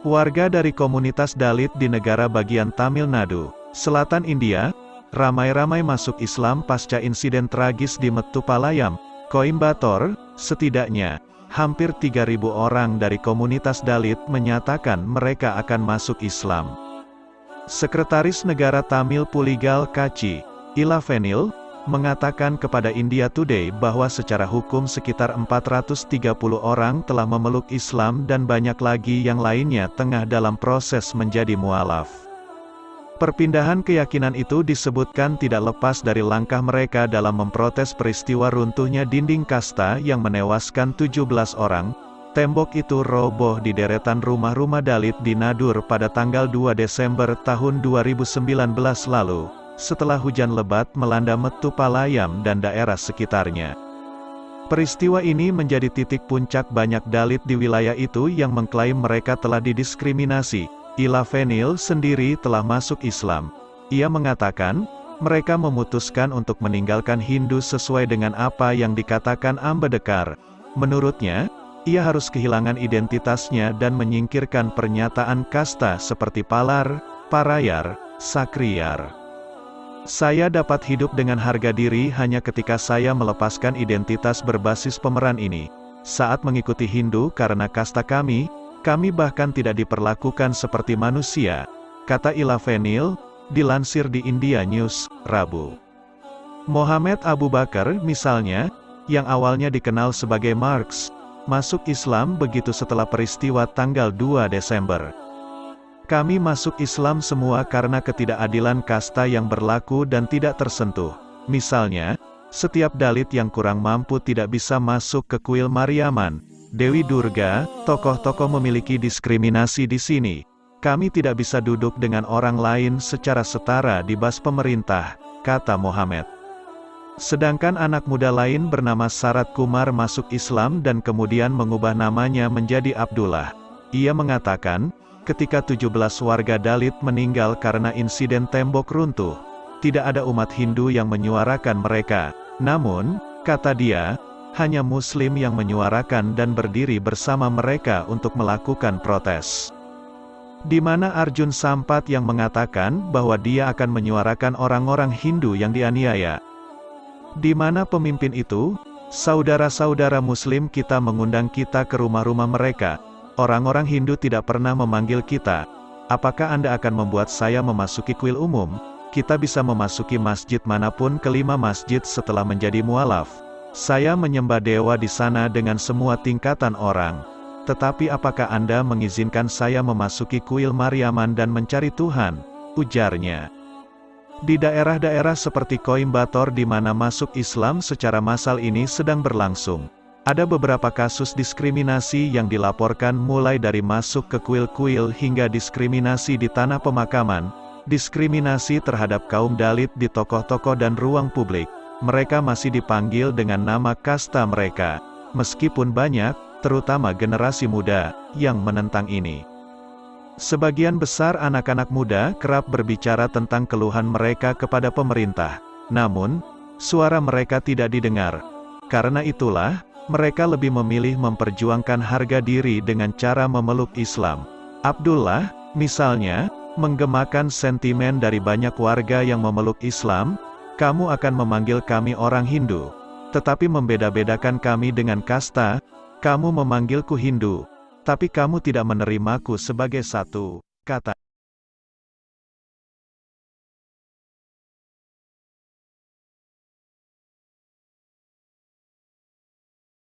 Warga dari komunitas Dalit di negara bagian Tamil Nadu, selatan India, ramai-ramai masuk Islam pasca insiden tragis di Mettupalayam, Coimbatore. Setidaknya, hampir 3.000 orang dari komunitas Dalit menyatakan mereka akan masuk Islam. Sekretaris Negara Tamil Puligal Kachi, Ilavenil, mengatakan kepada India Today bahwa secara hukum sekitar 430 orang telah memeluk Islam dan banyak lagi yang lainnya tengah dalam proses menjadi mualaf. Perpindahan keyakinan itu disebutkan tidak lepas dari langkah mereka dalam memprotes peristiwa runtuhnya dinding kasta yang menewaskan 17 orang. Tembok itu roboh di deretan rumah-rumah Dalit di Nadur pada tanggal 2 Desember tahun 2019 lalu, setelah hujan lebat melanda Mettupalayam dan daerah sekitarnya. Peristiwa ini menjadi titik puncak banyak Dalit di wilayah itu yang mengklaim mereka telah didiskriminasi. Ilavenil sendiri telah masuk Islam. Ia mengatakan, mereka memutuskan untuk meninggalkan Hindu sesuai dengan apa yang dikatakan Ambedkar. Menurutnya, ia harus kehilangan identitasnya dan menyingkirkan pernyataan kasta seperti Palar, Parayar, Sakriyar. Saya dapat hidup dengan harga diri hanya ketika saya melepaskan identitas berbasis pemeran ini. Saat mengikuti Hindu karena kasta kami bahkan tidak diperlakukan seperti manusia, kata Ilavenil, dilansir di India News, Rabu. Mohammed Abu Bakar, misalnya, yang awalnya dikenal sebagai Marx, masuk Islam begitu setelah peristiwa tanggal 2 Desember. Kami masuk Islam semua karena ketidakadilan kasta yang berlaku dan tidak tersentuh. Misalnya, setiap Dalit yang kurang mampu tidak bisa masuk ke kuil Mariaman, Dewi Durga. Tokoh-tokoh memiliki diskriminasi di sini. Kami tidak bisa duduk dengan orang lain secara setara di bas pemerintah, kata Mohammed. Sedangkan anak muda lain bernama Sarat Kumar masuk Islam dan kemudian mengubah namanya menjadi Abdullah. Ia mengatakan, ketika 17 warga Dalit meninggal karena insiden tembok runtuh, tidak ada umat Hindu yang menyuarakan mereka. Namun, kata dia, hanya Muslim yang menyuarakan dan berdiri bersama mereka untuk melakukan protes. Di mana Arjun Sampat yang mengatakan bahwa dia akan menyuarakan orang-orang Hindu yang dianiaya. Di mana pemimpin itu, saudara-saudara Muslim kita mengundang kita ke rumah-rumah mereka. Orang-orang Hindu tidak pernah memanggil kita. Apakah Anda akan membuat saya memasuki kuil umum? Kita bisa memasuki masjid manapun kelima masjid setelah menjadi mualaf. Saya menyembah dewa di sana dengan semua tingkatan orang. Tetapi apakah Anda mengizinkan saya memasuki kuil Mariaman dan mencari Tuhan? Ujarnya. Di daerah-daerah seperti Coimbatore di mana masuk Islam secara massal ini sedang berlangsung. Ada beberapa kasus diskriminasi yang dilaporkan mulai dari masuk ke kuil-kuil hingga diskriminasi di tanah pemakaman, diskriminasi terhadap kaum Dalit di tokoh-tokoh dan ruang publik. Mereka masih dipanggil dengan nama kasta mereka, meskipun banyak, terutama generasi muda, yang menentang ini. Sebagian besar anak-anak muda kerap berbicara tentang keluhan mereka kepada pemerintah. Namun, suara mereka tidak didengar. Karena itulah, mereka lebih memilih memperjuangkan harga diri dengan cara memeluk Islam. Abdullah, misalnya, menggemakan sentimen dari banyak warga yang memeluk Islam. Kamu akan memanggil kami orang Hindu, tetapi membeda-bedakan kami dengan kasta. Kamu memanggilku Hindu, tapi kamu tidak menerimaku sebagai satu, kata.